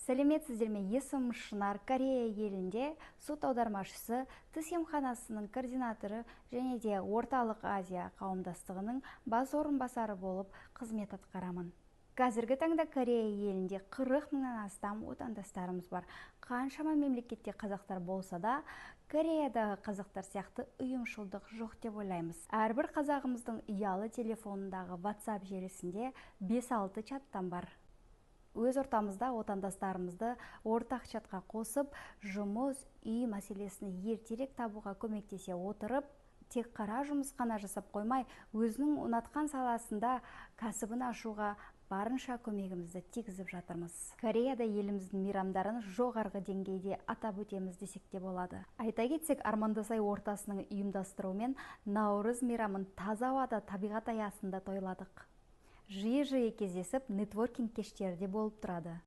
Сәлеметсіздер ме? Есімім Шынар. Корея елінде сот аудармашысы, тіс емханасының координаторы және де Орталық Азия қауымдастығының бас орынбасары болып қызмет атқарамын. Қазіргі таңда Корея елінде 40 мыңнан астам отандастарымыз бар. Қаншама мемлекетте қазақтар болса да, Кореядағы қазақтар сияқты ұйымшылдық жоқ деп ойлаймыз. Әрбір қазағымыздың ұялы телефонындағы WhatsApp желісінде 5-6 чаттан бар. Өз ортамызда отандастарымызды ортақ чатқа қосып, жұмыс, үй мәселесін ертерек табуға көмектесе отырып, тек қара жұмыс қана жасап қоймай, өзінің ұнатқан саласында кәсібін ашуға барынша көмегімізді тигізіп жатырмыз. Кореяда еліміздің мейрамдарын жоғарғы деңгейде атап өтеміз десек те болады. Айта кетсек, Армандасай ортасының ұйымдастыруымен Наурыз мейрамын таза ауада, табиғат аясында тойладық. Жиі-жиі кездесіп, нетворкинг кештерде болып тұрады.